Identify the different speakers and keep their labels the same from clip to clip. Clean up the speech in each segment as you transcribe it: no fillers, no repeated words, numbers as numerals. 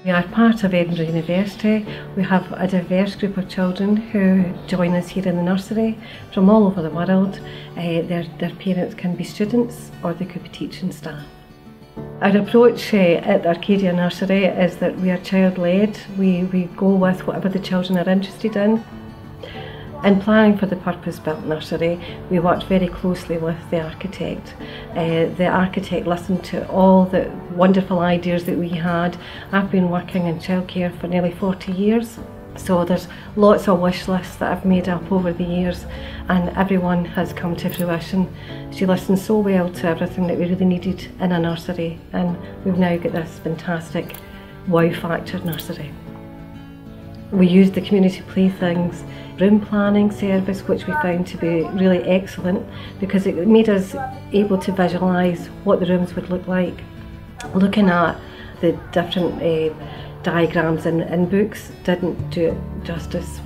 Speaker 1: We are part of Edinburgh University. We have a diverse group of children who join us here in the nursery from all over the world. Their parents can be students or they could be teaching staff. Our approach at Arcadia Nursery is that we are child-led. We go with whatever the children are interested in. In planning for the purpose-built nursery, we worked very closely with the architect. The architect listened to all the wonderful ideas that we had. I've been working in childcare for nearly 40 years, so there's lots of wish lists that I've made up over the years, and everyone has come to fruition. She listened so well to everything that we really needed in a nursery, and we've now got this fantastic wow factor nursery. We used the community playthings room planning service, which we found to be really excellent because it made us able to visualise what the rooms would look like. Looking at the different diagrams in books didn't do it justice.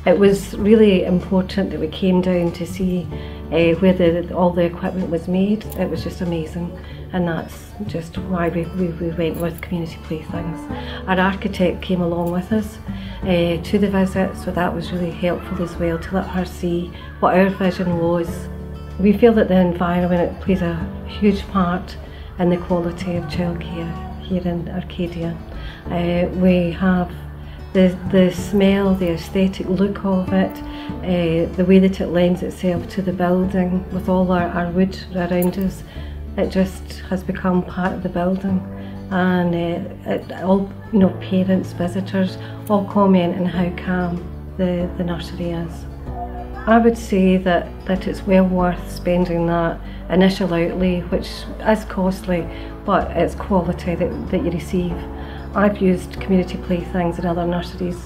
Speaker 1: It was really important that we came down to see where all the equipment was made. It was just amazing, and that's just why we went with community playthings. Our architect came along with us to the visit, so that was really helpful as well to let her see what our vision was. We feel that the environment plays a huge part in the quality of childcare here in Arcadia. We have the smell, the aesthetic look of it, the way that it lends itself to the building with all our wood around us. It just has become part of the building, and all parents, visitors, all comment on how calm the nursery is. I would say that it's well worth spending that initial outlay, which is costly, but it's quality that you receive. I've used community playthings in other nurseries.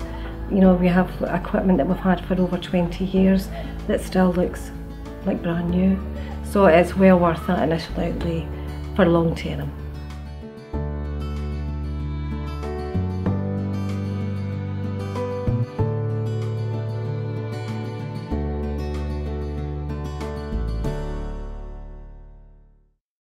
Speaker 1: We have equipment that we've had for over 20 years that still looks like brand new. So it's well worth that initial outlay for long term.